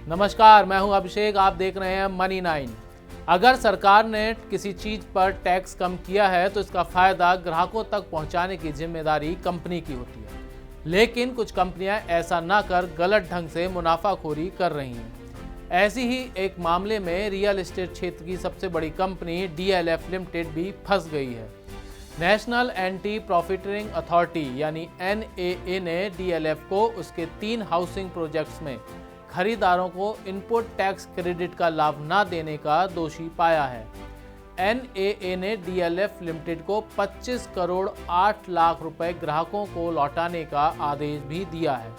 नमस्कार, मैं हूं अभिषेक। आप देख रहे हैं मनी 9। अगर सरकार ने किसी चीज पर टैक्स कम किया है तो इसका फायदा ग्राहकों तक पहुंचाने की जिम्मेदारी कंपनी की होती है, लेकिन कुछ कंपनियां ऐसा ना कर गलत ढंग से मुनाफाखोरी कर रही हैं। ऐसी ही एक मामले में रियल एस्टेट क्षेत्र की सबसे बड़ी कंपनी DLF लिमिटेड भी फंस गई है। नेशनल एंटी प्रॉफिटरिंग अथॉरिटी यानी NAA ने DLF को उसके 3 हाउसिंग प्रोजेक्ट्स में खरीदारों को इनपुट टैक्स क्रेडिट का लाभ न देने का दोषी पाया है। NAA ने DLF लिमिटेड को 25 करोड़ 8 लाख रुपए ग्राहकों को लौटाने का आदेश भी दिया है।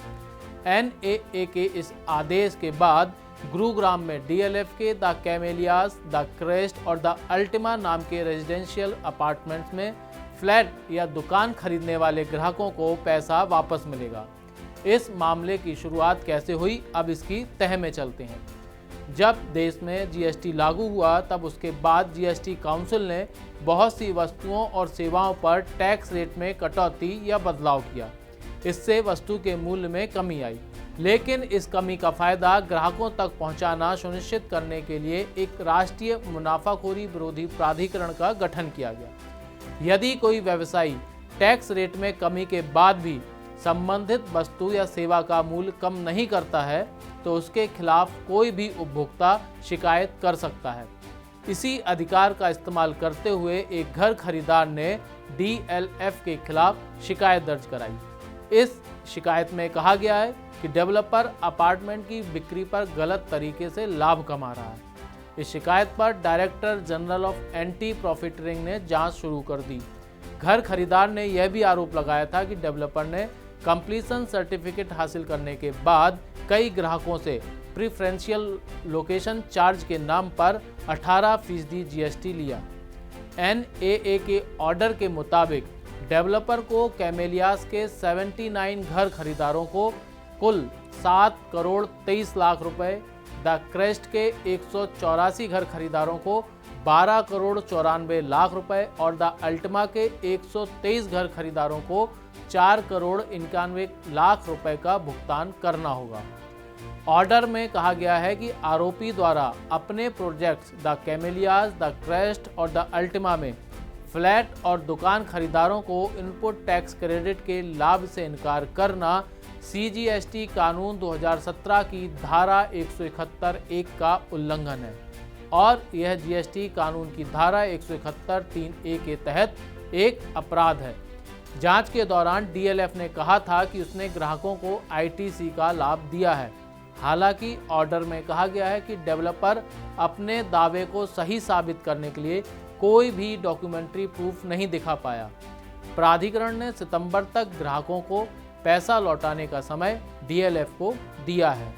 NAA के इस आदेश के बाद गुरुग्राम में DLF के द कैमेलियास, द क्रेस्ट और द अल्टिमा नाम के रेजिडेंशियल अपार्टमेंट्स में फ्लैट या दुकान खरीदने वाले ग्राहकों को पैसा वापस मिलेगा। इस मामले की शुरुआत कैसे हुई, अब इसकी तह में चलते हैं। जब देश में GST लागू हुआ तब उसके बाद GST काउंसिल ने बहुत सी वस्तुओं और सेवाओं पर टैक्स रेट में कटौती या बदलाव किया। इससे वस्तु के मूल्य में कमी आई, लेकिन इस कमी का फायदा ग्राहकों तक पहुंचाना सुनिश्चित करने के लिए एक राष्ट्रीय मुनाफाखोरी विरोधी प्राधिकरण का गठन किया गया। यदि कोई व्यवसायी टैक्स रेट में कमी के बाद भी संबंधित वस्तु या सेवा का मूल्य कम नहीं करता है तो उसके खिलाफ कोई भी उपभोक्ता शिकायत कर सकता है। इसी अधिकार का इस्तेमाल करते हुए एक घर खरीदार ने DLF के खिलाफ शिकायत दर्ज कराई। इस शिकायत में कहा गया है कि डेवलपर अपार्टमेंट की बिक्री पर गलत तरीके से लाभ कमा रहा है। इस शिकायत पर director general of anti profiteering ने जांच शुरू कर दी। घर खरीदार ने यह भी आरोप लगाया था कि डेवलपर ने कंप्लीशन सर्टिफिकेट हासिल करने के बाद कई ग्राहकों से प्रीफरेंशियल लोकेशन चार्ज के नाम पर 18% GST लिया। NAA के ऑर्डर के मुताबिक डेवलपर को कैमेलियास के 79 घर खरीदारों को कुल 7 करोड़ 23 लाख रुपए, द क्रेस्ट के 184 घर खरीदारों को 12 करोड़ 94 लाख रुपए और द अल्टिमा के 123 घर खरीदारों को 4 करोड़ 91 लाख रुपए का भुगतान करना होगा। ऑर्डर में कहा गया है कि आरोपी द्वारा अपने projects the camellias, the crest और द अल्टिमा में फ्लैट और दुकान खरीदारों को इनपुट टैक्स क्रेडिट के लाभ से इनकार करना CGST कानून 2017 की धारा 171(1) का उल्लंघन है और यह GST कानून की धारा 171(3)(a) के तहत एक अपराध है। जांच के दौरान DLF ने कहा था कि उसने ग्राहकों को ITC का लाभ दिया है। हालांकि ऑर्डर में कहा गया है कि डेवलपर अपने दावे को सही साबित करने के लिए कोई भी डॉक्यूमेंट्री प्रूफ नहीं दिखा पाया। प्राधिकरण ने सितंबर तक ग्राहकों को पैसा लौटाने का समय DLF को दिया है।